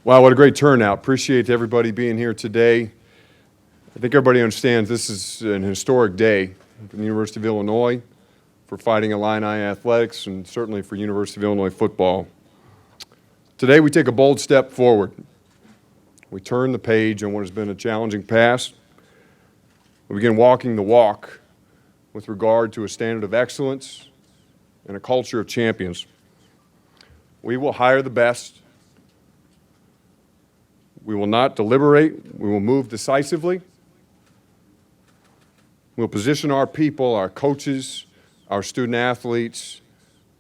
Wow, what a great turnout. Appreciate everybody being here today. I think everybody understands this is an historic day for the University of Illinois, for Fighting Illini athletics, and certainly for University of Illinois football. Today we take a bold step forward. We turn the page on what has been a challenging past. We begin walking the walk with regard to a standard of excellence and a culture of champions. We will hire the best. We will not deliberate. We will move decisively. We'll position our people, our coaches, our student athletes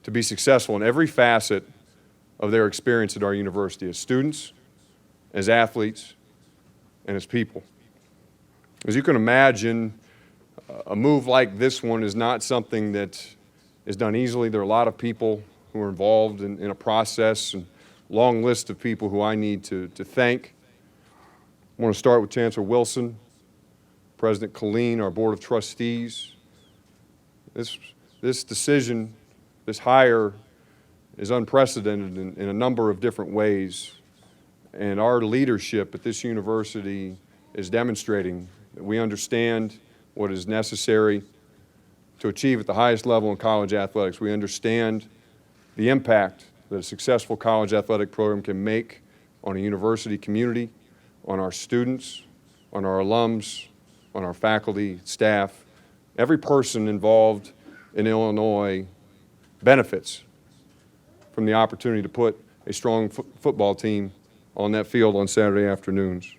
to be successful in every facet of their experience at our university as students, as athletes, and as people. As you can imagine, a move like this one is not something that is done easily. There are a lot of people who are involved in a process, and a long list of people who I need to thank. I want to start with Chancellor Wilson, President Colleen, our Board of Trustees. This decision, this hire, is unprecedented in a number of different ways, and our leadership at this university is demonstrating that we understand what is necessary to achieve at the highest level in college athletics. We understand the impact that a successful college athletic program can make on a university community, on our students, on our alums, on our faculty, staff. Every person involved in Illinois benefits from the opportunity to put a strong football team on that field on Saturday afternoons.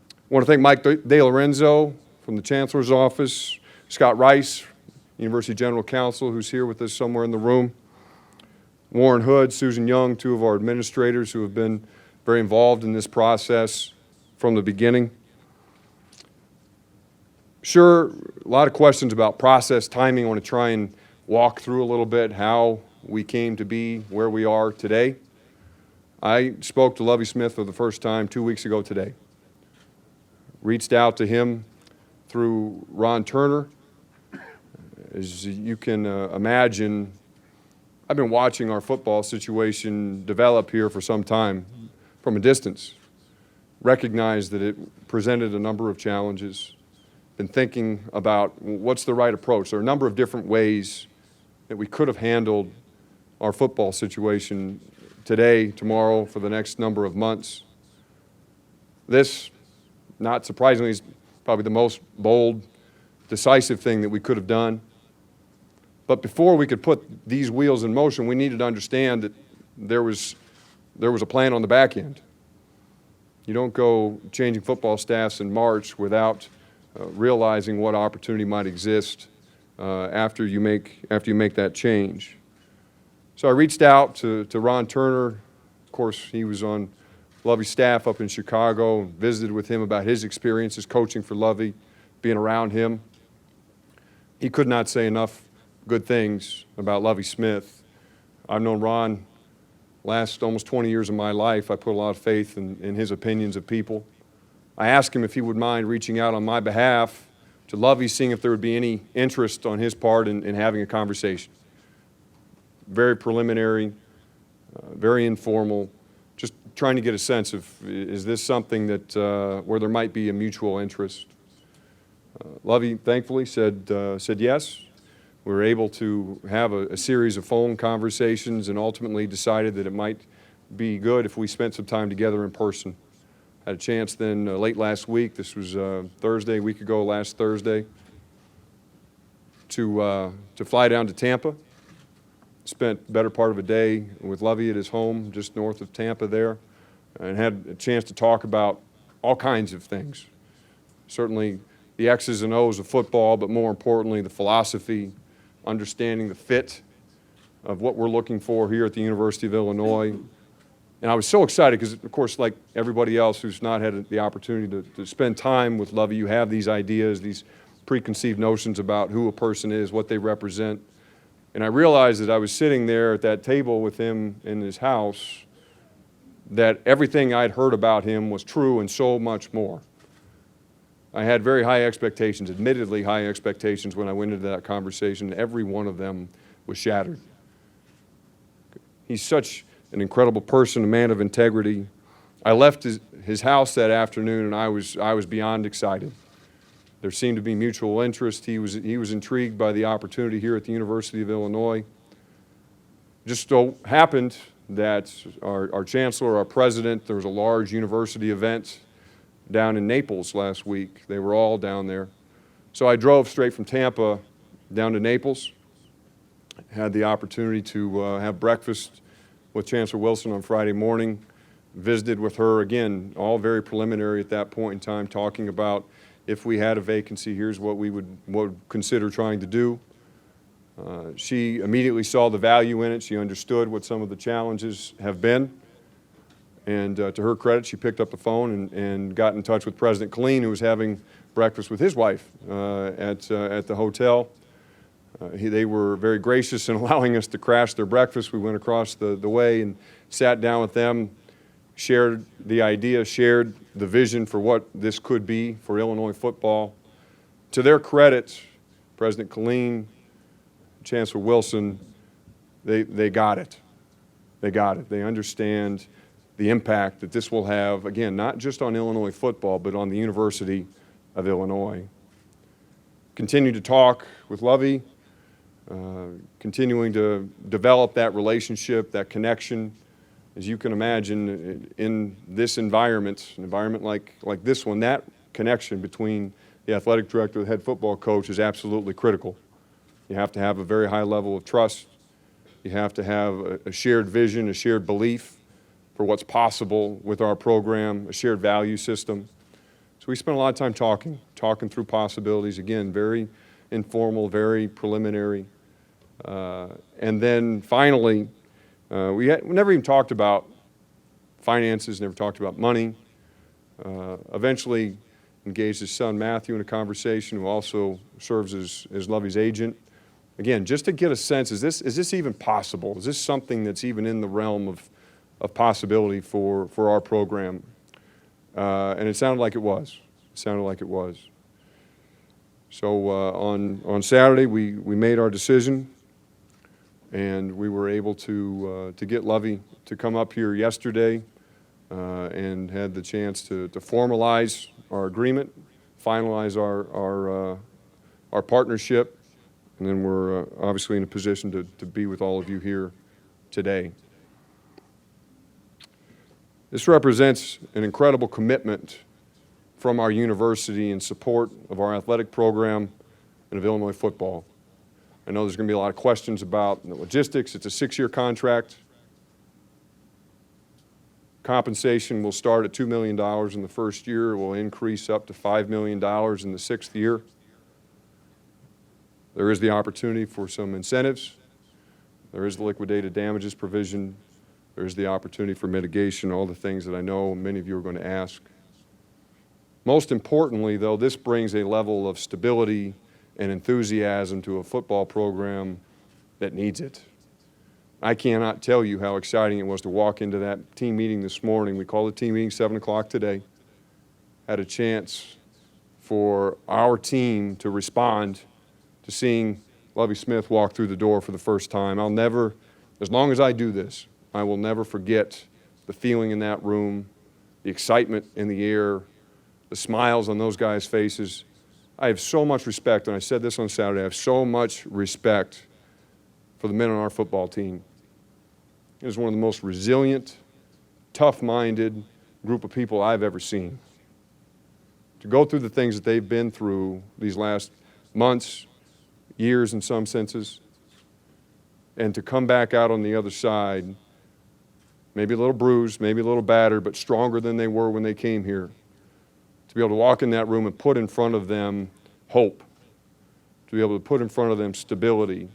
I want to thank Mike DeLorenzo from the Chancellor's Office, Scott Rice, University General Counsel, who's here with us somewhere in the room, Warren Hood, Susan Young, two of our administrators who have been very involved in this process from the beginning. Sure, a lot of questions about process, timing. I want to try and walk through a little bit how we came to be where we are today. I spoke to Lovie Smith for the first time 2 weeks ago today. Reached out to him through Ron Turner. As you can imagine, I've been watching our football situation develop here for some time from a distance. Recognized that it presented a number of challenges. Been thinking about what's the right approach. There are a number of different ways that we could have handled our football situation today, tomorrow, for the next number of months. This, not surprisingly, is probably the most bold, decisive thing that we could have done. But before we could put these wheels in motion, we needed to understand that there was a plan on the back end. You don't go changing football staffs in March without realizing what opportunity might exist after you make that change. So I reached out to Ron Turner. Of course, he was on Lovie's staff up in Chicago, and visited with him about his experiences coaching for Lovie, being around him. He could not say enough good things about Lovie Smith. I've known Ron last almost 20 years of my life. I put a lot of faith in his opinions of people. I asked him if he would mind reaching out on my behalf to Lovie, seeing if there would be any interest on his part in having a conversation. Very preliminary, very informal, just trying to get a sense of, is this something that where there might be a mutual interest? Lovie thankfully said yes. We were able to have a series of phone conversations and ultimately decided that it might be good if we spent some time together in person. Had a chance then late last week, this was Thursday, a week ago last Thursday, to fly down to Tampa. Spent the better part of a day with Lovie at his home just north of Tampa there, and had a chance to talk about all kinds of things. Certainly the X's and O's of football, but more importantly the philosophy, understanding the fit of what we're looking for here at the University of Illinois. And I was so excited because, of course, like everybody else who's not had the opportunity to spend time with Lovie, you have these ideas, these preconceived notions about who a person is, what they represent. And I realized that I was sitting there at that table with him in his house, that everything I'd heard about him was true and so much more. I had very high expectations, admittedly high expectations when I went into that conversation. Every one of them was shattered. He's such an incredible person, a man of integrity, I left his house that afternoon, and I was beyond excited. There seemed to be mutual interest. He was intrigued by the opportunity here at the University of Illinois. Just so happened that our chancellor, our president, there was a large university event down in Naples last week. They were all down there. So I drove straight from Tampa down to Naples, had the opportunity to have breakfast with Chancellor Wilson on Friday morning, visited with her, again, all very preliminary at that point in time, talking about if we had a vacancy, here's what we would consider trying to do. She immediately saw the value in it. She understood what some of the challenges have been. And to her credit, she picked up the phone and got in touch with President Collegiate, who was having breakfast with his wife at the hotel. They were very gracious in allowing us to crash their breakfast. We went across the way and sat down with them, shared the idea, shared the vision for what this could be for Illinois football. To their credit, President Collegiate, Chancellor Wilson, they got it. They got it. They understand the impact that this will have, again, not just on Illinois football, but on the University of Illinois. Continue to talk with Lovie, continuing to develop that relationship, that connection. As you can imagine, in this environment, an environment like this one, that connection between the athletic director and the head football coach is absolutely critical. You have to have a very high level of trust. You have to have a shared vision, a shared belief for what's possible with our program, a shared value system. So we spent a lot of time talking through possibilities. Again, very informal, very preliminary. And then finally, we never even talked about finances, never talked about money. Eventually engaged his son Matthew in a conversation, who also serves as Lovie's agent. Again, just to get a sense, is this even possible? Is this something that's even in the realm of possibility for our program? And it sounded like it was. It sounded like it was. So on Saturday, we made our decision, and we were able to get Lovie to come up here yesterday and had the chance to formalize our agreement, finalize our partnership, and then we're obviously in a position to be with all of you here today. This represents an incredible commitment from our university in support of our athletic program and of Illinois football. I know there's going to be a lot of questions about the logistics. It's a 6-year contract. Compensation will start at $2 million in the first year. It will increase up to $5 million in the 6th year. There is the opportunity for some incentives. There is the liquidated damages provision. There is the opportunity for mitigation, all the things that I know many of you are going to ask. Most importantly, though, this brings a level of stability and enthusiasm to a football program that needs it. I cannot tell you how exciting it was to walk into that team meeting this morning. We called the team meeting 7 o'clock today. Had a chance for our team to respond to seeing Lovie Smith walk through the door for the first time. I'll never, as long as I do this, I will never forget the feeling in that room, the excitement in the air, the smiles on those guys' faces. I have so much respect, and I said this on Saturday, I have so much respect for the men on our football team. It is one of the most resilient, tough-minded group of people I've ever seen. To go through the things that they've been through these last months, years in some senses, and to come back out on the other side, maybe a little bruised, maybe a little battered, but stronger than they were when they came here. To be able to walk in that room and put in front of them hope, to be able to put in front of them stability,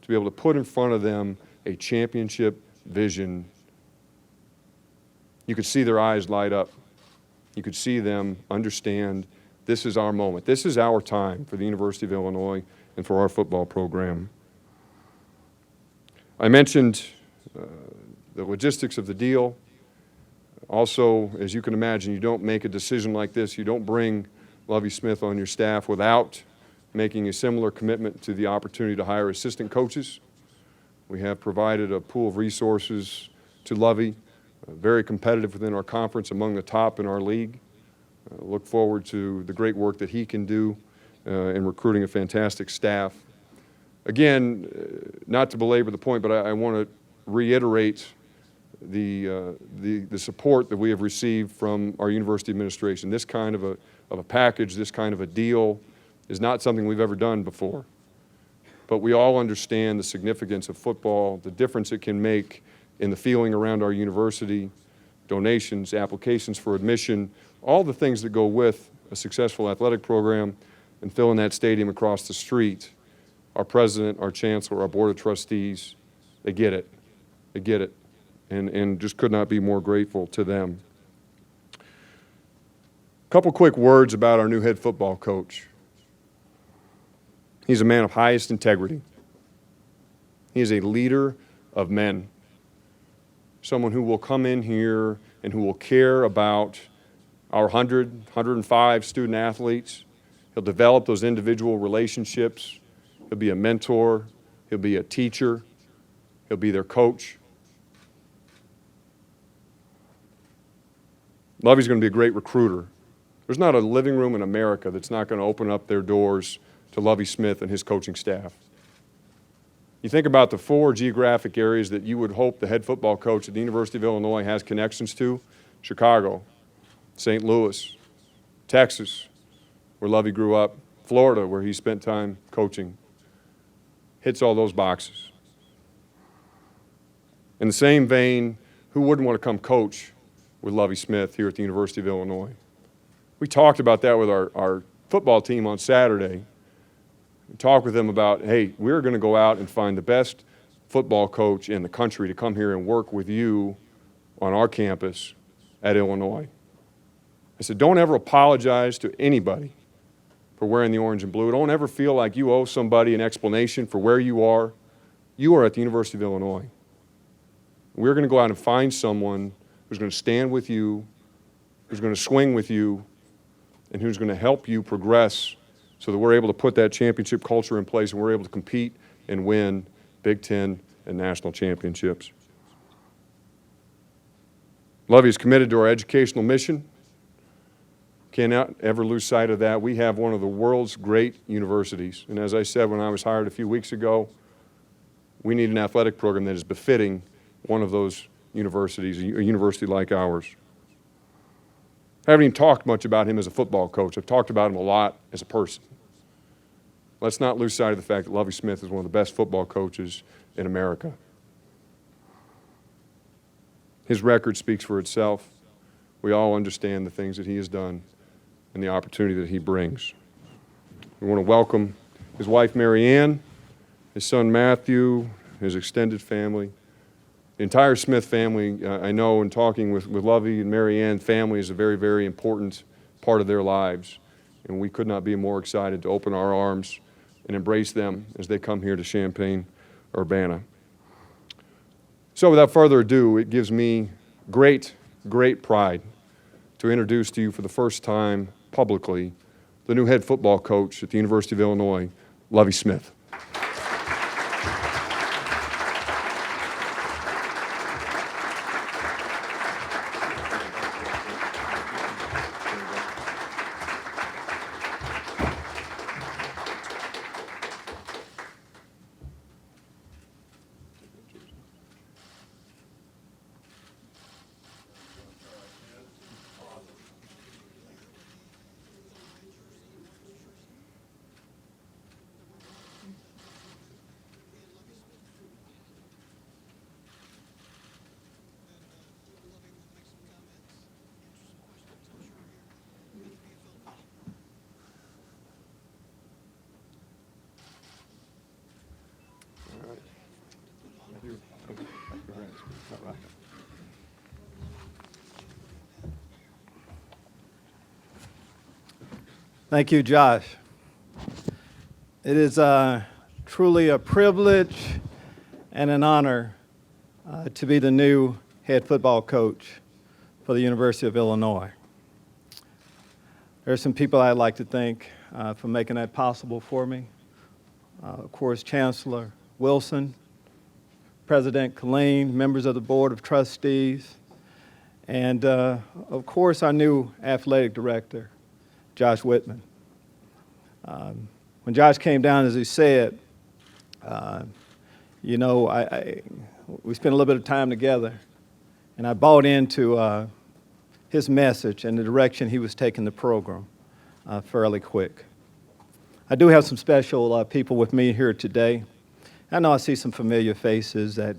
to be able to put in front of them a championship vision. You could see their eyes light up. You could see them understand this is our moment. This is our time for the University of Illinois and for our football program. I mentioned the logistics of the deal. Also, as you can imagine, you don't make a decision like this. You don't bring Lovie Smith on your staff without making a similar commitment to the opportunity to hire assistant coaches. We have provided a pool of resources to Lovie very competitive within our conference, among the top in our league. Look forward to the great work that he can do in recruiting a fantastic staff. Again, not to belabor the point, but I want to reiterate the support that we have received from our university administration. This kind of a package, this kind of a deal is not something we've ever done before. But we all understand the significance of football, the difference it can make in the feeling around our university, donations, applications for admission, all the things that go with a successful athletic program and filling that stadium across the street. Our president, our chancellor, our board of trustees, they get it. They get it. And just could not be more grateful to them. A couple quick words about our new head football coach. He's a man of highest integrity. He is a leader of men. Someone who will come in here and who will care about our 105 student athletes. He'll develop those individual relationships. He'll be a mentor. He'll be a teacher. He'll be their coach. Lovie's going to be a great recruiter. There's not a living room in America that's not going to open up their doors to Lovie Smith and his coaching staff. You think about the 4 geographic areas that you would hope the head football coach at the University of Illinois has connections to: Chicago, St. Louis, Texas, where Lovie grew up, Florida, where he spent time coaching. Hits all those boxes. In the same vein, who wouldn't want to come coach with Lovie Smith here at the University of Illinois? We talked about that with our football team on Saturday. We talked with them about, hey, we're going to go out and find the best football coach in the country to come here and work with you on our campus at Illinois. I said, don't ever apologize to anybody for wearing the orange and blue. Don't ever feel like you owe somebody an explanation for where you are. You are at the University of Illinois. We're going to go out and find someone who's going to stand with you, who's going to swing with you, and who's going to help you progress so that we're able to put that championship culture in place and we're able to compete and win Big Ten and national championships. Lovie is committed to our educational mission. Cannot ever lose sight of that. We have one of the world's great universities. And as I said when I was hired a few weeks ago, we need an athletic program that is befitting one of those universities, a university like ours. I haven't even talked much about him as a football coach. I've talked about him a lot as a person. Let's not lose sight of the fact that Lovie Smith is one of the best football coaches in America. His record speaks for itself. We all understand the things that he has done and the opportunity that he brings. We want to welcome his wife, Mary Ann, his son, Matthew, his extended family. The entire Smith family, I know in talking with Lovie and Mary Ann, family is a very, very important part of their lives. And we could not be more excited to open our arms and embrace them as they come here to Champaign-Urbana. So without further ado, it gives me great, great pride to introduce to you for the first time publicly the new head football coach at the University of Illinois, Lovie Smith. Thank you, Josh. It is truly a privilege and an honor to be the new head football coach for the University of Illinois. There are some people I'd like to thank for making that possible for me. Of course, Chancellor Wilson, President Colleen, members of the Board of Trustees, and of course our new athletic director, Josh Whitman. When Josh came down, as he said, we spent a little bit of time together, and I bought into his message and the direction he was taking the program fairly quick. I do have some special people with me here today. I know I see some familiar faces that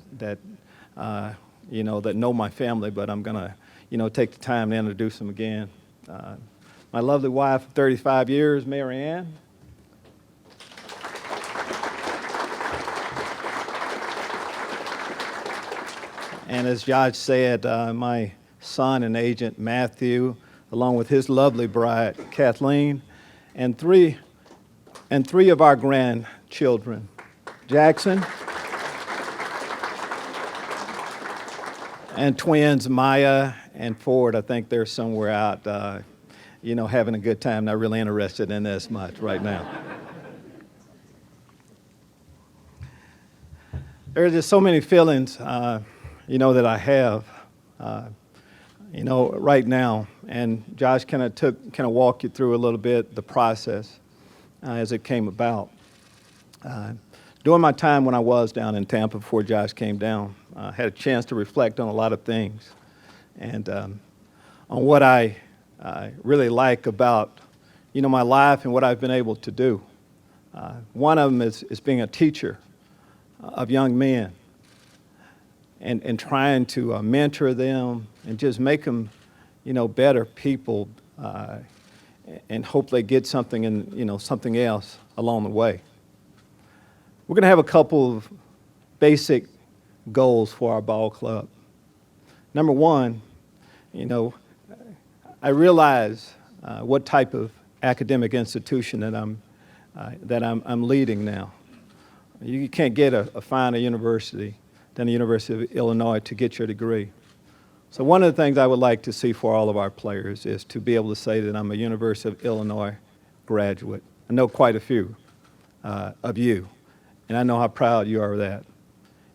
know my family, but I'm gonna, take the time to introduce them again. My lovely wife of 35 years, Mary Ann. And as Josh said, my son and agent, Matthew, along with his lovely bride, Kathleen, and three of our grandchildren, Jackson, and twins, Maya and Ford. I think they're somewhere out, having a good time, not really interested in this much right now. There's just so many feelings, that I have, right now. And Josh kind of walk you through a little bit the process as it came about. During my time when I was down in Tampa before Josh came down, I had a chance to reflect on a lot of things and on what I really like about, my life and what I've been able to do. One of them is being a teacher of young men and trying to mentor them and just make them, better people and hope they get something and, something else along the way. We're going to have a couple of basic goals for our ball club. Number one, I realize what type of academic institution that I'm leading now. You can't get a finer university than the University of Illinois to get your degree. So one of the things I would like to see for all of our players is to be able to say that I'm a University of Illinois graduate. I know quite a few of you, and I know how proud you are of that.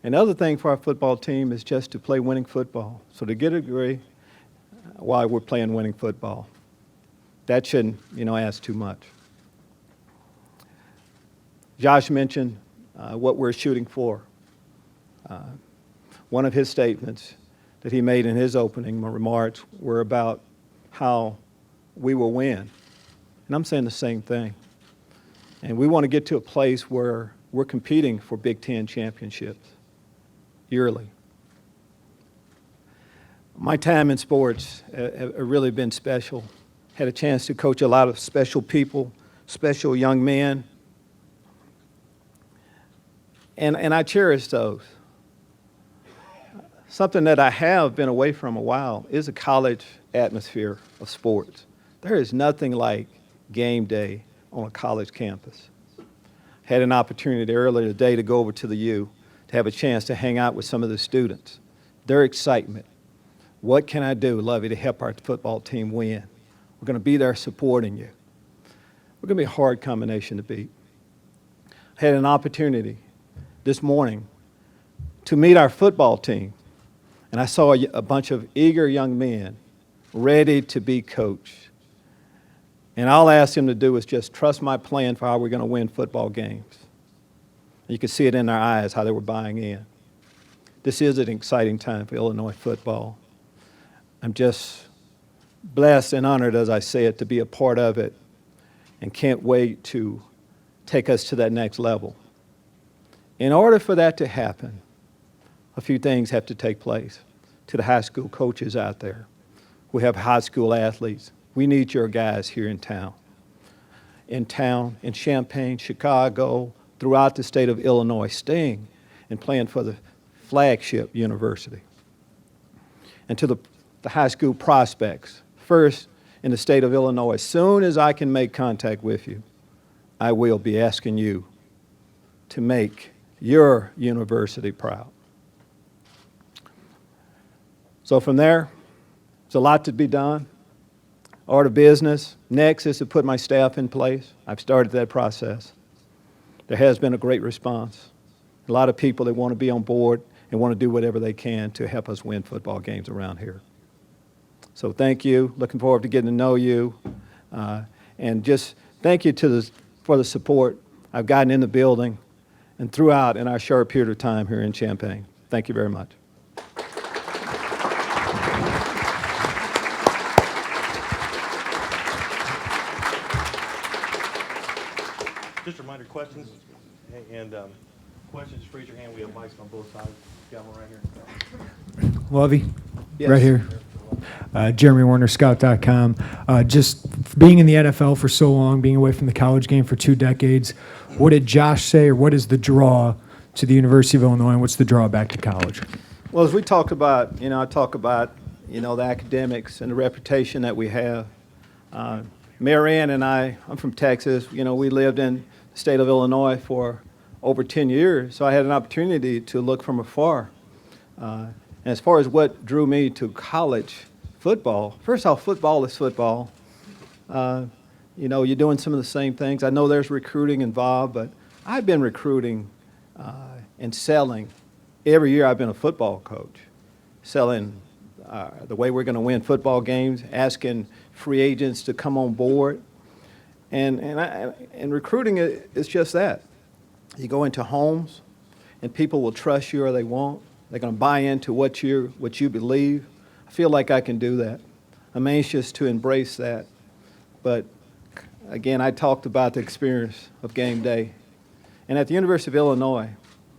And the other thing for our football team is just to play winning football. So to get a degree while we're playing winning football, that shouldn't, ask too much. Josh mentioned what we're shooting for. One of his statements that he made in his opening remarks were about how we will win. And I'm saying the same thing. And we want to get to a place where we're competing for Big Ten championships yearly. My time in sports have really been special. Had a chance to coach a lot of special people, special young men. And I cherish those. Something that I have been away from a while is a college atmosphere of sports. There is nothing like game day on a college campus. Had an opportunity earlier today to go over to the U to have a chance to hang out with some of the students. Their excitement. What can I do, Lovie, to help our football team win? We're going to be there supporting you. We're going to be a hard combination to beat. I had an opportunity this morning to meet our football team. And I saw a bunch of eager young men ready to be coached. And all I asked them to do was just trust my plan for how we're going to win football games. You could see it in their eyes how they were buying in. This is an exciting time for Illinois football. I'm just blessed and honored, as I say it, to be a part of it and can't wait to take us to that next level. In order for that to happen, a few things have to take place. To the high school coaches out there, we have high school athletes. We need your guys here in town, in Champaign, Chicago, throughout the state of Illinois, staying and playing for the flagship university. And to the high school prospects, first in the state of Illinois, as soon as I can make contact with you, I will be asking you to make your university proud. So from there, there's a lot to be done. Order of business. Next is to put my staff in place. I've started that process. There has been a great response. A lot of people that want to be on board and want to do whatever they can to help us win football games around here. So thank you. Looking forward to getting to know you. And just thank you for the support I've gotten in the building and throughout in our short period of time here in Champaign. Thank you very much. Just a reminder, questions, and questions, just raise your hand. We have mics on both sides. Got one right here. Lovey, Yes. right here. Jeremy Warner, Scout.com. Just being in the NFL for so long, being away from the college game for 2 decades, what did Josh say, or what is the draw to the University of Illinois, and what's the draw back to college? Well, as we talked about, I talk about, the academics and the reputation that we have. Marianne and I'm from Texas. We lived in the state of Illinois for over 10 years, so I had an opportunity to look from afar. And as far as what drew me to college football, first off, football is football. You're doing some of the same things. I know there's recruiting involved, but I've been recruiting and selling. Every year I've been a football coach, selling the way we're going to win football games, asking free agents to come on board. And recruiting is just that. You go into homes, and people will trust you or they won't. They're going to buy into what you believe. I feel like I can do that. I'm anxious to embrace that. But again, I talked about the experience of game day. And at the University of Illinois,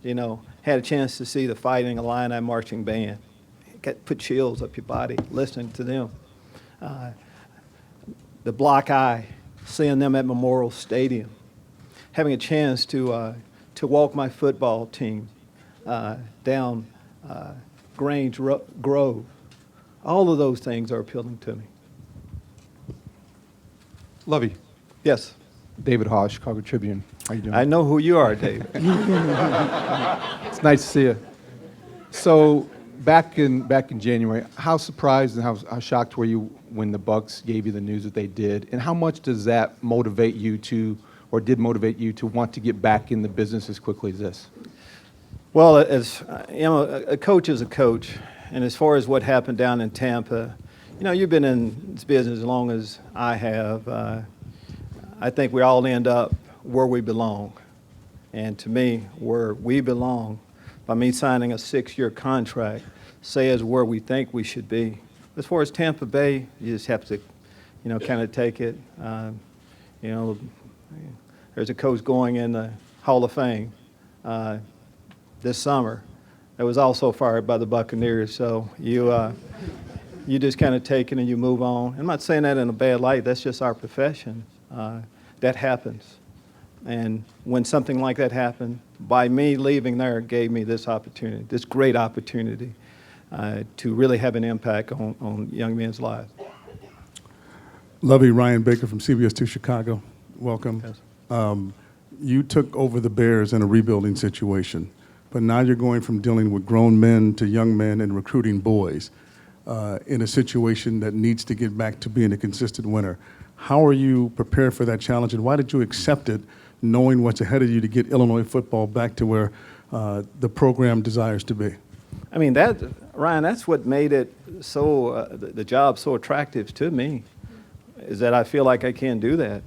had a chance to see the Fighting Illini marching band. Put chills up your body listening to them. The Block I, seeing them at Memorial Stadium. Having a chance to walk my football team down Grange Grove. All of those things are appealing to me. Lovey, Yes, David Hawes, Chicago Tribune. How you doing? I know who you are, David. It's nice to see you. So back in January, how surprised and how shocked were you when the Bucks gave you the news that they did? And how much does that motivate you to, or did motivate you to want to get back in the business as quickly as this? Well, as a coach is a coach, and as far as what happened down in Tampa, you've been in this business as long as I have. I think we all end up where we belong, and to me, where we belong, by me signing a 6-year contract, says where we think we should be. As far as Tampa Bay, you just have to, kind of take it. There's a coach going in the Hall of Fame this summer that was also fired by the Buccaneers. So you just kind of take it and you move on. I'm not saying that in a bad light. That's just our profession. That happens. And when something like that happened, by me leaving there gave me this opportunity, this great opportunity to really have an impact on young men's lives. Lovey, Ryan Baker from CBS 2 Chicago. Welcome. Yes. You took over the Bears in a rebuilding situation, but now you're going from dealing with grown men to young men and recruiting boys in a situation that needs to get back to being a consistent winner. How are you prepared for that challenge, and why did you accept it, knowing what's ahead of you to get Illinois football back to where the program desires to be? I mean, Ryan, that's what made it so, the job so attractive to me, is that I feel like I can do that.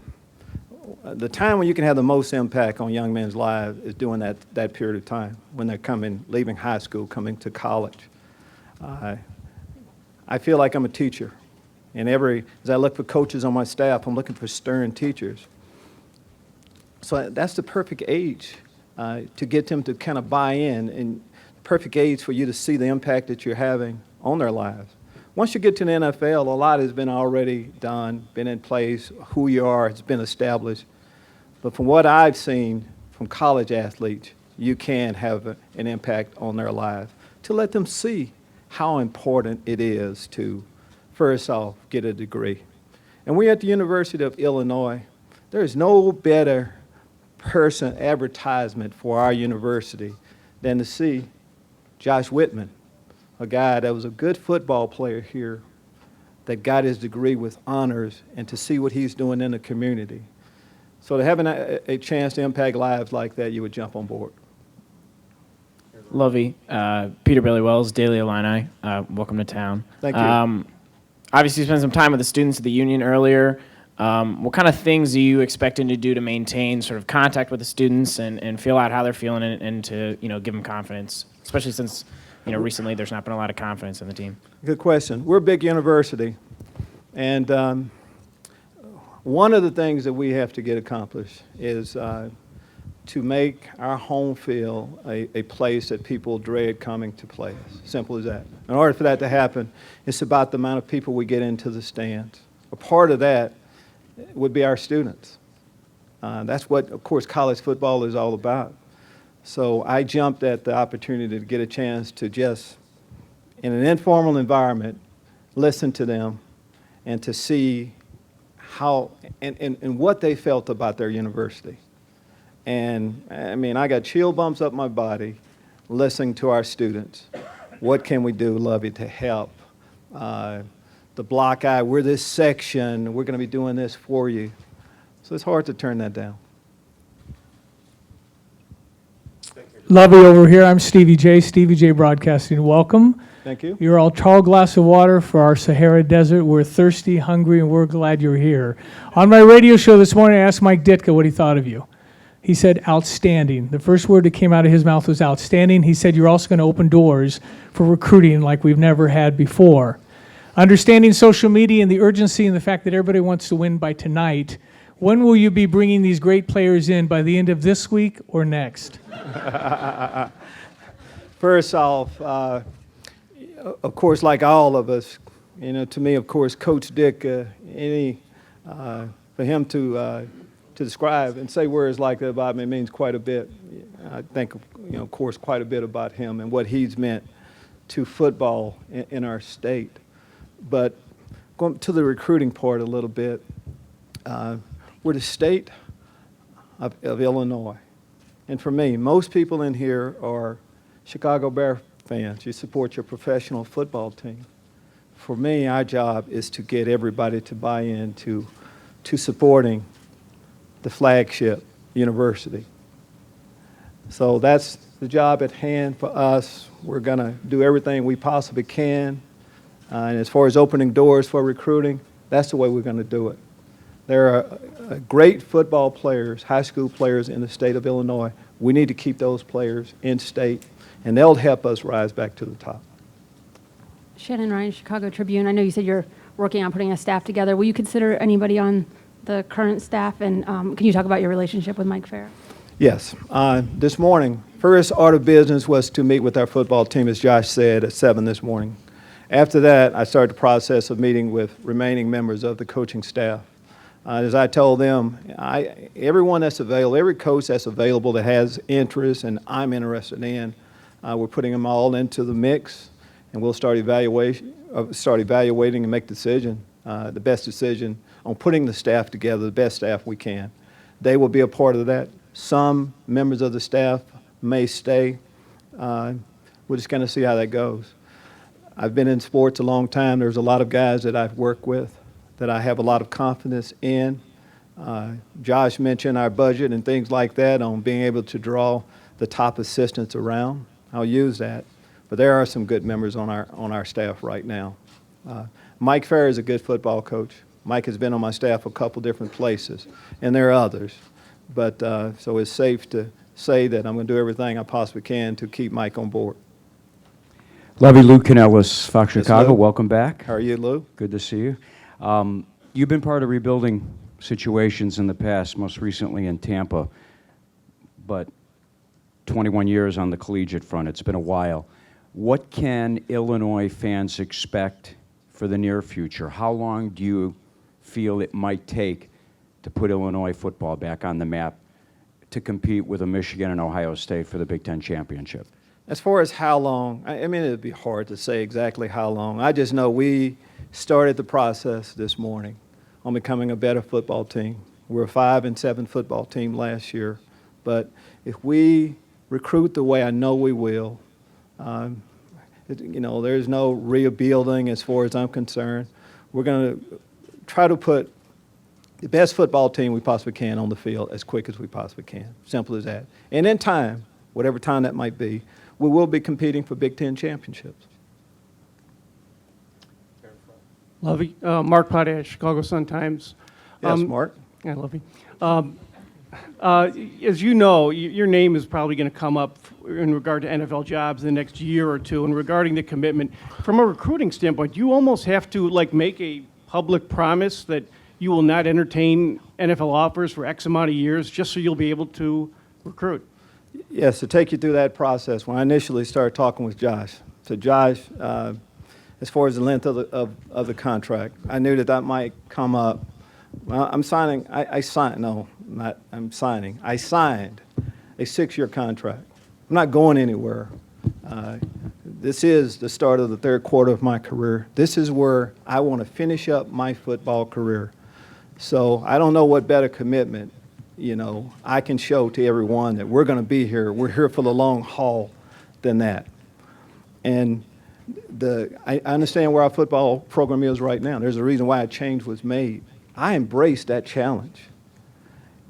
The time when you can have the most impact on young men's lives is during that period of time, when they're leaving high school, coming to college. I feel like I'm a teacher. And as I look for coaches on my staff, I'm looking for stern teachers. So that's the perfect age to get them to kind of buy in, and the perfect age for you to see the impact that you're having on their lives. Once you get to the NFL, a lot has been already done, been in place. Who you are has been established. But from what I've seen from college athletes, you can have an impact on their lives to let them see how important it is to, first off, get a degree. And we at the University of Illinois, there is no better advertisement for our university than to see Josh Whitman, a guy that was a good football player here, that got his degree with honors, and to see what he's doing in the community. So to having a chance to impact lives like that, you would jump on board. Lovey, Peter Bailey Wells, Daily Illini. Welcome to town. Thank you. obviously spent some time with the students at the union earlier. What kind of things are you expecting to do to maintain sort of contact with the students and feel out how they're feeling and to, give them confidence, especially since, recently there's not been a lot of confidence in the team? Good question. We're a big university, and one of the things that we have to get accomplished is to make our home field a place that people dread coming to play. Simple as that. In order for that to happen, it's about the amount of people we get into the stands. A part of that would be our students. That's what, of course, college football is all about. So I jumped at the opportunity to get a chance to just, in an informal environment, listen to them and to see how and what they felt about their university. And I mean, I got chill bumps up my body listening to our students. What can we do, Lovie, to help? The block eye, we're this section, we're going to be doing this for you. So it's hard to turn that down. Lovie over here. I'm Stevie J Broadcasting. Welcome. Thank you. You're all tall glass of water for our Sahara Desert. We're thirsty, hungry, and we're glad you're here. On my radio show this morning, I asked Mike Ditka what he thought of you. He said, outstanding. The first word that came out of his mouth was outstanding. He said, you're also going to open doors for recruiting like we've never had before. Understanding social media and the urgency and the fact that everybody wants to win by tonight, when will you be bringing these great players in, by the end of this week or next? First off, of course, like all of us, to me, of course, Coach Dick, for him to describe and say words like that about me means quite a bit. I think, of course, quite a bit about him and what he's meant to football in our state. But going to the recruiting part a little bit, we're the state of Illinois. And for me, most people in here are Chicago Bear fans. You support your professional football team. For me, our job is to get everybody to buy into supporting the flagship university. So that's the job at hand for us. We're going to do everything we possibly can. And as far as opening doors for recruiting, that's the way we're going to do it. There are great football players, high school players in the state of Illinois. We need to keep those players in state, and they'll help us rise back to the top. Shannon Ryan, Chicago Tribune. I know you said you're working on putting a staff together. Will you consider anybody on the current staff? And can you talk about your relationship with Mike Farah? Yes. This morning, first order of business was to meet with our football team, as Josh said, at 7 this morning. After that, I started the process of meeting with remaining members of the coaching staff. As I told them, everyone that's available, every coach that's available that has interest and I'm interested in, we're putting them all into the mix, and we'll start evaluating and make the best decision on putting the staff together, the best staff we can. They will be a part of that. Some members of the staff may stay. We're just going to see how that goes. I've been in sports a long time. There's a lot of guys that I've worked with that I have a lot of confidence in. Josh mentioned our budget and things like that on being able to draw the top assistants around. I'll use that. But there are some good members on our staff right now. Mike Farah is a good football coach. Mike has been on my staff a couple different places, and there are others. But so it's safe to say that I'm going to do everything I possibly can to keep Mike on board. Lovie, Lou Canellis, Fox Yes, Chicago, Lou. welcome back. How are you, Lou? Good to see you. You've been part of rebuilding situations in the past, most recently in Tampa, but 21 years on the collegiate front. It's been a while. What can Illinois fans expect for the near future? How long do you feel it might take to put Illinois football back on the map to compete with a Michigan and Ohio State for the Big Ten championship? As far as how long, I mean, it'd be hard to say exactly how long. I just know we started the process this morning on becoming a better football team. We're a 5-7 football team last year, but if we recruit the way I know we will, there's no rebuilding as far as I'm concerned. We're going to try to put the best football team we possibly can on the field as quick as we possibly can. Simple as that. And in time, whatever time that might be, we will be competing for Big Ten championships. Lovey, Mark Potash, Chicago Sun-Times. Yes, Mark? I love you. As you know, your name is probably going to come up in regard to NFL jobs in the next year or two. And regarding the commitment, from a recruiting standpoint, you almost have to make a public promise that you will not entertain NFL offers for X amount of years just so you'll be able to recruit. Yes, to take you through that process, when I initially started talking with Josh, so Josh, as far as the length of the contract, I knew that might come up. Well, I'm signing, I signed a 6-year contract. I'm not going anywhere. This is the start of the third quarter of my career. This is where I want to finish up my football career. So I don't know what better commitment, I can show to everyone that we're going to be here. We're here for the long haul than that. And I understand where our football program is right now. There's a reason why a change was made. I embraced that challenge.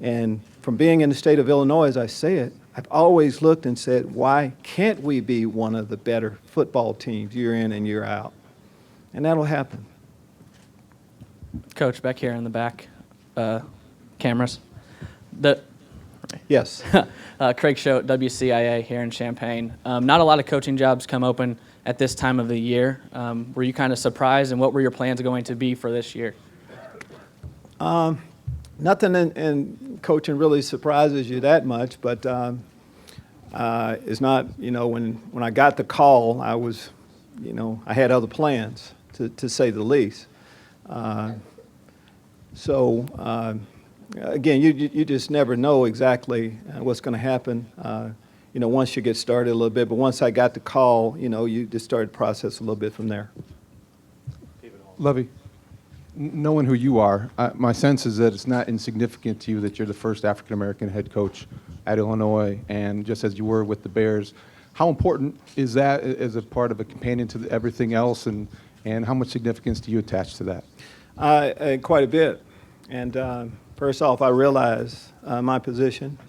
And from being in the state of Illinois, as I said, I've always looked and said, why can't we be one of the better football teams year in and year out? And that'll happen. Coach, back here in the back, cameras. Yes. Craig Schote, WCIA here in Champaign. Not a lot of coaching jobs come open at this time of the year. Were you kind of surprised, and what were your plans going to be for this year? Nothing in coaching really surprises you that much, but it's not, when I got the call, I was, I had other plans, to say the least. Again, you just never know exactly what's going to happen, once you get started a little bit. But once I got the call, you just started the process a little bit from there. Lovey, knowing who you are, my sense is that it's not insignificant to you that you're the first African-American head coach at Illinois, and just as you were with the Bears. How important is that as a part of a companion to everything else, and how much significance do you attach to that? Quite a bit. And first off, I realize my position. I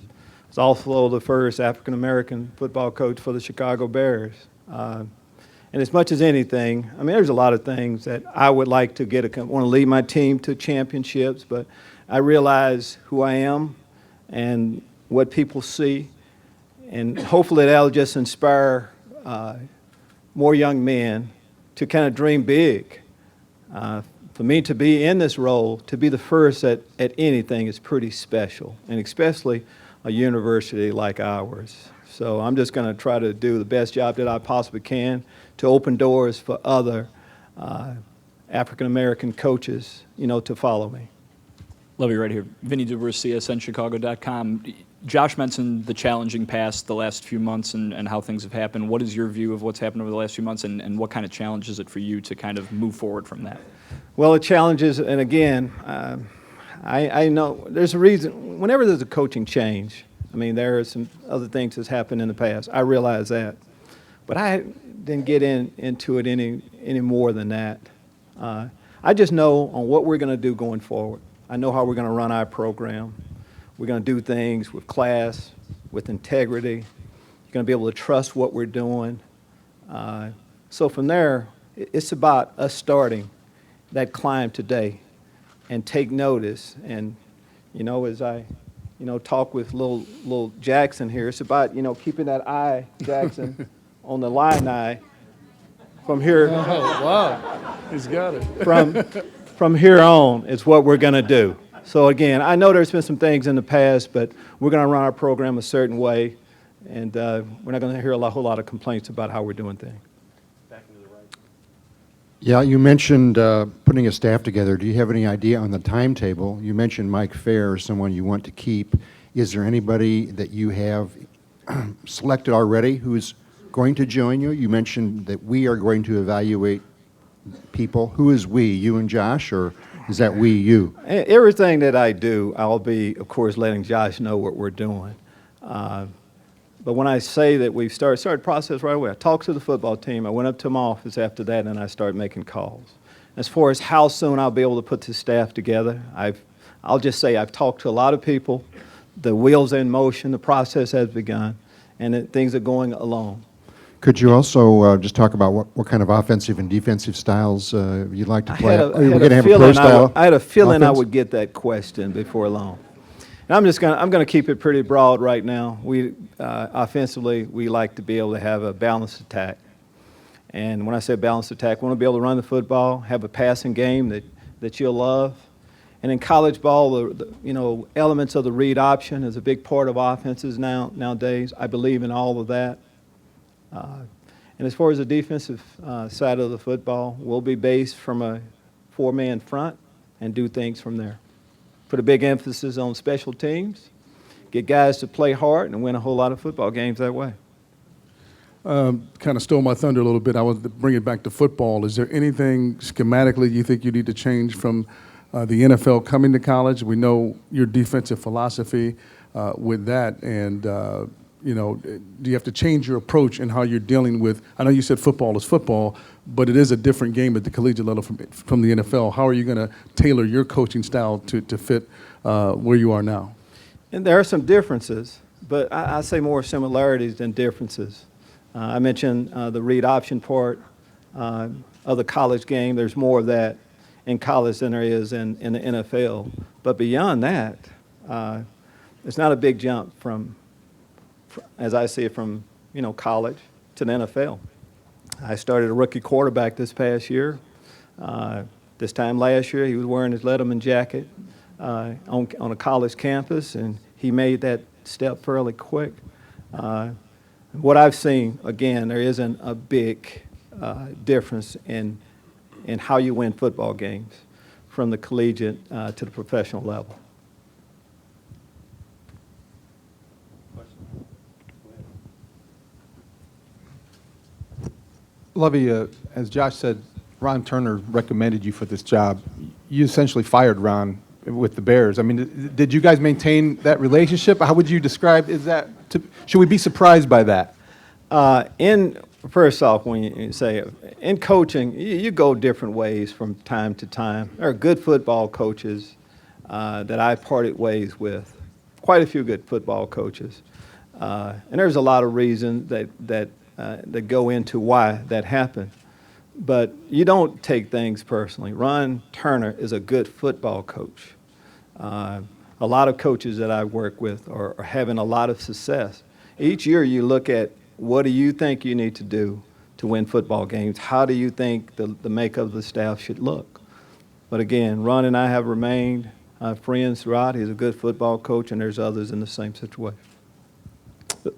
was also the first African-American football coach for the Chicago Bears. And as much as anything, there's a lot of things that I would like to want to lead my team to championships, but I realize who I am and what people see, and hopefully that'll just inspire more young men to kind of dream big. For me to be in this role, to be the first at anything is pretty special, and especially a university like ours. So I'm just going to try to do the best job that I possibly can to open doors for other African-American coaches, to follow me. Lovey, right here. Vinny DeBrus, CSNChicago.com. Josh mentioned the challenging past the last few months and how things have happened. What is your view of what's happened over the last few months, and what kind of challenge is it for you to kind of move forward from that? Well, the challenges, and again, I know there's a reason. Whenever there's a coaching change, there are some other things that's happened in the past. I realize that. But I didn't get into it any more than that. I just know on what we're going to do going forward. I know how we're going to run our program. We're going to do things with class, with integrity. You're going to be able to trust what we're doing. So from there, it's about us starting that climb today and take notice. And, as I, talk with little Jackson here, it's about, keeping that eye, Jackson, on the line eye from here. Oh, wow. He's got it. From here on is what we're going to do. So again, I know there's been some things in the past, but we're going to run our program a certain way, and we're not going to hear a whole lot of complaints about how we're doing things. Back into the right. Yeah, you mentioned putting a staff together. Do you have any idea on the timetable? You mentioned Mike Fair as someone you want to keep. Is there anybody that you have selected already who's going to join you? You mentioned that we are going to evaluate people. Who is we, you and Josh, or is that we, you? Everything that I do, I'll be, of course, letting Josh know what we're doing. But when I say that we've started the process right away, I talked to the football team. I went up to my office after that, and I started making calls. As far as how soon I'll be able to put this staff together, I'll just say I've talked to a lot of people. The wheels are in motion. The process has begun, and things are going along. Could you also just talk about what kind of offensive and defensive styles you'd like to play? Are we going to have a pro style? I had a feeling I offense? would get that question before long. And I'm going to keep it pretty broad right now. We offensively, we like to be able to have a balanced attack. And when I say balanced attack, we want to be able to run the football, have a passing game that you'll love. And in college ball, the elements of the read option is a big part of offenses nowadays. I believe in all of that. And as far as the defensive side of the football, we'll be based from a four-man front and do things from there. Put a big emphasis on special teams, get guys to play hard and win a whole lot of football games that way. Kind of stole my thunder a little bit. I want to bring it back to football. Is there anything schematically you think you need to change from the NFL coming to college? We know your defensive philosophy with that, and do you have to change your approach in how you're dealing with? I know you said football is football, but it is a different game at the collegiate level from the NFL. How are you going to tailor your coaching style to fit where you are now? And there are some differences, but I say more similarities than differences. I mentioned the read option part of the college game. There's more of that in college than there is in the NFL. But beyond that, it's not a big jump from, as I see it, from college to the NFL. I started a rookie quarterback this past year. This time last year, he was wearing his Letterman jacket on a college campus, and he made that step fairly quick. What I've seen, again, there isn't a big difference in how you win football games from the collegiate to the professional level. Lovie, as Josh said, Ron Turner recommended you for this job. You essentially fired Ron with the Bears. I mean, did you guys maintain that relationship? How would you describe, should we be surprised by that? First off, when you say in coaching, you go different ways from time to time. There are good football coaches that I parted ways with, quite a few good football coaches. And there's a lot of reasons that go into why that happened. But you don't take things personally. Ron Turner is a good football coach. A lot of coaches that I work with are having a lot of success. Each year you look at what do you think you need to do to win football games? How do you think the makeup of the staff should look? But again, Ron and I have remained friends throughout. He's a good football coach, and there's others in the same situation.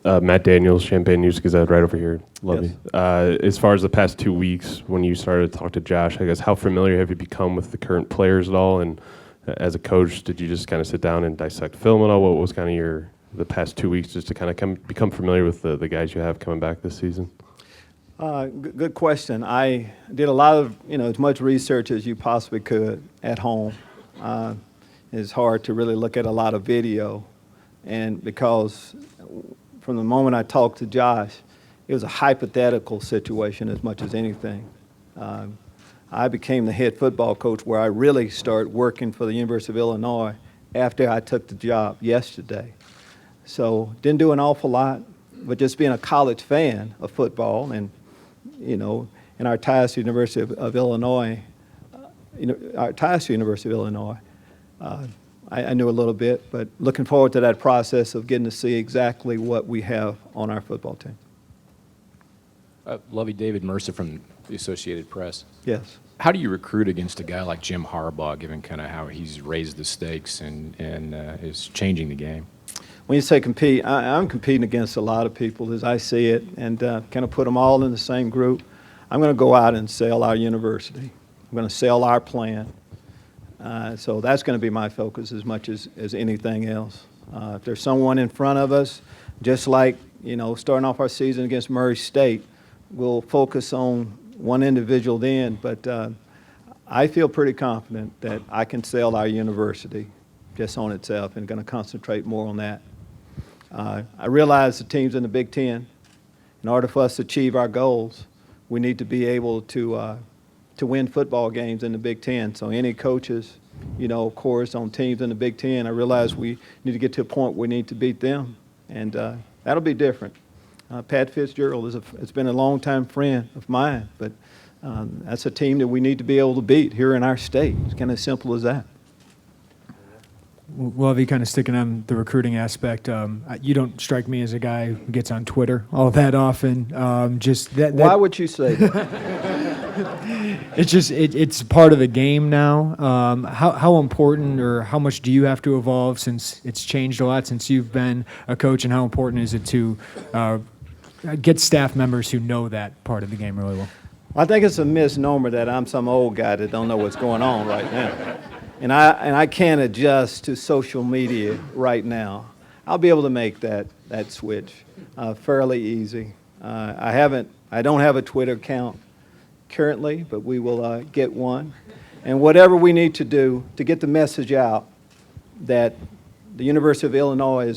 Matt Daniels, Champaign News Gazette, right over here. Love Yes. you. As far as the past 2 weeks, when you started to talk to Josh, I guess how familiar have you become with the current players at all? And as a coach, did you just kind of sit down and dissect film at all? What was kind of the past 2 weeks just to kind of become familiar with the guys you have coming back this season? Good question. I did a lot of, as much research as you possibly could at home. It's hard to really look at a lot of video, and because from the moment I talked to Josh, it was a hypothetical situation as much as anything. I became the head football coach where I really started working for the University of Illinois after I took the job yesterday. So didn't do an awful lot, but just being a college fan of football and, and our ties to the University of Illinois, I knew a little bit, but looking forward to that process of getting to see exactly what we have on our football team. Lovie, David Mercer from the Associated Press. Yes. How do you recruit against a guy like Jim Harbaugh, given kind of how he's raised the stakes and is changing the game? When you say compete, I'm competing against a lot of people as I see it, and kind of put them all in the same group. I'm going to go out and sell our university. I'm going to sell our plan. So that's going to be my focus as much as anything else. If there's someone in front of us, just like, starting off our season against Murray State, we'll focus on one individual then, but I feel pretty confident that I can sell our university just on itself and going to concentrate more on that. I realize the teams in the Big Ten, in order for us to achieve our goals, we need to be able to win football games in the Big Ten. So any coaches, of course, on teams in the Big Ten, I realize we need to get to a point where we need to beat them, and that'll be different. Pat Fitzgerald has been a longtime friend of mine, but that's a team that we need to be able to beat here in our state. It's kind of simple as that. Lovie, kind of sticking on the recruiting aspect, you don't strike me as a guy who gets on Twitter all that often. Just that. Why would you say that? It's part of the game now. How important or how much do you have to evolve since it's changed a lot since you've been a coach, and how important is it to get staff members who know that part of the game really well? I think it's a misnomer that I'm some old guy that don't know what's going on right now. And I can't adjust to social media right now. I'll be able to make that switch fairly easy. I don't have a Twitter account currently, but we will get one. And whatever we need to do to get the message out that the University of Illinois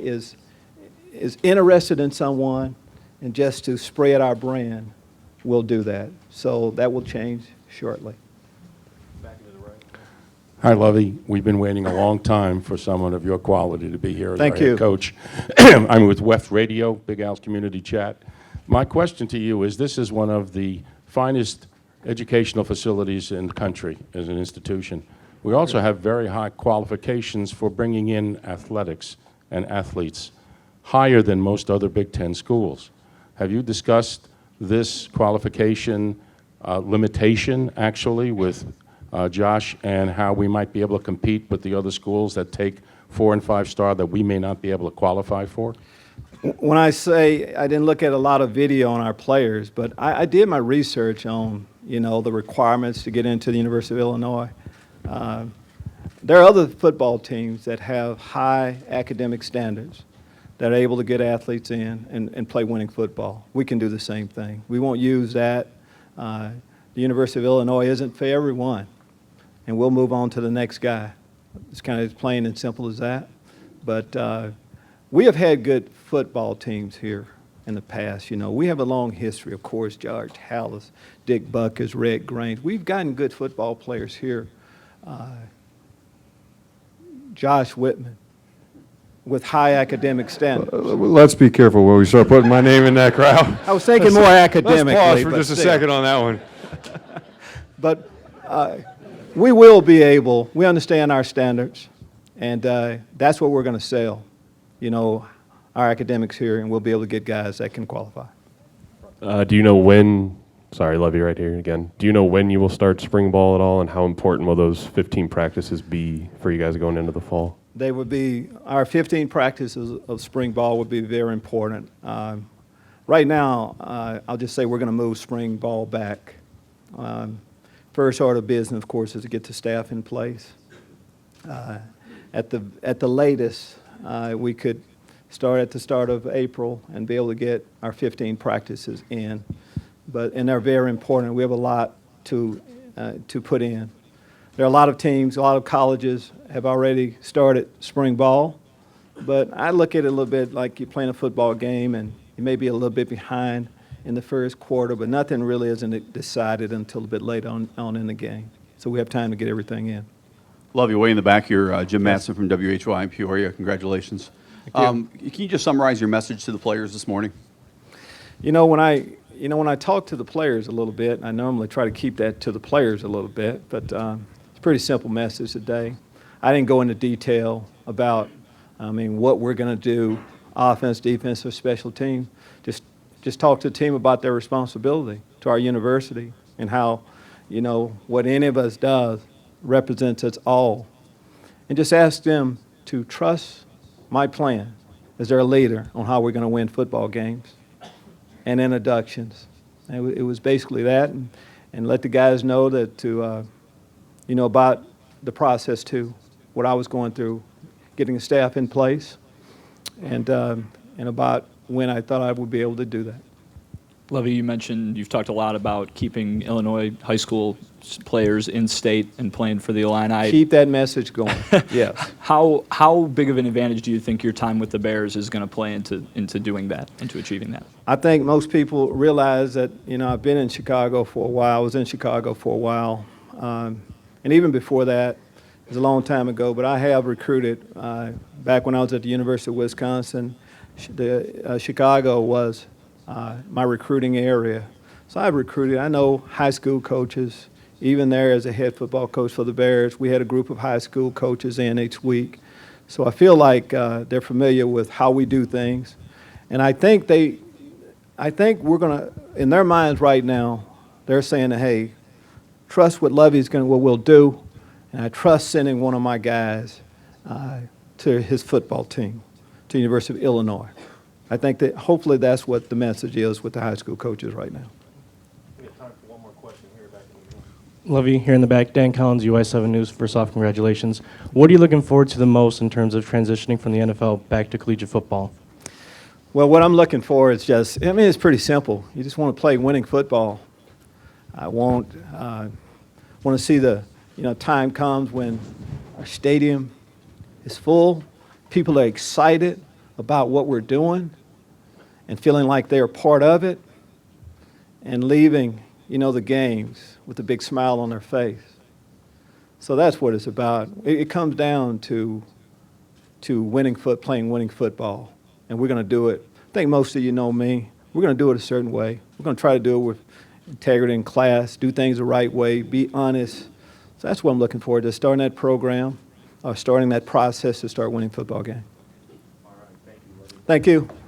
is interested in someone, and just to spread our brand, we'll do that. So that will change shortly. Hi, Lovie. We've been waiting a long time for someone of your quality to be here as our Thank you. head coach. I'm with West Radio, Big Al's Community Chat. My question to you is, this is one of the finest educational facilities in the country as an institution. We also have very high qualifications for bringing in athletics and athletes, higher than most other Big Ten schools. Have you discussed this qualification limitation, actually, with Josh, and how we might be able to compete with the other schools that take 4- and 5-star that we may not be able to qualify for? When I say I didn't look at a lot of video on our players, but I did my research on, the requirements to get into the University of Illinois. There are other football teams that have high academic standards that are able to get athletes in and play winning football. We can do the same thing. We won't use that. The University of Illinois isn't for everyone, and we'll move on to the next guy. It's kind of as plain and simple as that. But we have had good football teams here in the past. We have a long history, of course, George Hallis, Dick Buckus, Red Grange. We've gotten good football players here. Josh Whitman, with high academic standards. Let's be careful when we start putting my name in that crowd. I was thinking more academically. Let's pause for but just a still. second on that one. But we will be able, we understand our standards, and that's what we're going to sell, our academics here, and we'll be able to get guys that can qualify. Do you know when, sorry, Lovie right here again, do you know when you will start spring ball at all, and how important will those 15 practices be for you guys going into the fall? They would be, our 15 practices of spring ball would be very important. Right now, I'll just say we're going to move spring ball back. First order of business, of course, is to get the staff in place. At the latest, we could start at the start of April and be able to get our 15 practices in. And they're very important. We have a lot to put in. There are a lot of teams, a lot of colleges have already started spring ball, but I look at it a little bit like you're playing a football game and you may be a little bit behind in the first quarter, but nothing really isn't decided until a bit later on in the game. So we have time to get everything in. Lovie, way in the back here, Jim Matson from WHY in Peoria. Congratulations. Can you just summarize your message to the players this morning? When I talk to the players a little bit, I normally try to keep that to the players a little bit, but it's a pretty simple message today. I didn't go into detail about, what we're going to do, offense, defense, or special team. Just talk to the team about their responsibility to our university and how, what any of us does represents us all. And just ask them to trust my plan as their leader on how we're going to win football games and introductions. And it was basically that, and let the guys know that about the process too, what I was going through, getting the staff in place, and about when I thought I would be able to do that. Lovie, you mentioned you've talked a lot about keeping Illinois high school players in state and playing for the Illini. Keep that message going. Yes. How big of an advantage do you think your time with the Bears is going to play into doing that, into achieving that? I think most people realize that, I've been in Chicago for a while. I was in Chicago for a while. And even before that, it was a long time ago, but I have recruited, back when I was at the University of Wisconsin, Chicago was my recruiting area. So I recruited, I know high school coaches, even there as a head football coach for the Bears. We had a group of high school coaches in each week. So I feel like they're familiar with how we do things. And I think we're going to, in their minds right now, they're saying, hey, trust what Lovie's going to, what we'll do, and I trust sending one of my guys to his football team, to the University of Illinois. I think that hopefully that's what the message is with the high school coaches right now. We have time for one more question here back in the room. Lovie, here in the back. Dan Collins, UI7 News. First off, congratulations. What are you looking forward to the most in terms of transitioning from the NFL back to collegiate football? Well, what I'm looking for is just, I mean, it's pretty simple. You just want to play winning football. I want to see the, time comes when our stadium is full, people are excited about what we're doing and feeling like they're part of it and leaving, the games with a big smile on their face. So that's what it's about. It comes down to playing winning football, and we're going to do it. I think most of you know me. We're going to do it a certain way. We're going to try to do it with integrity in class, do things the right way, be honest. So that's what I'm looking forward to, starting that program, starting that process to start winning football games. All right, thank you. Thank you.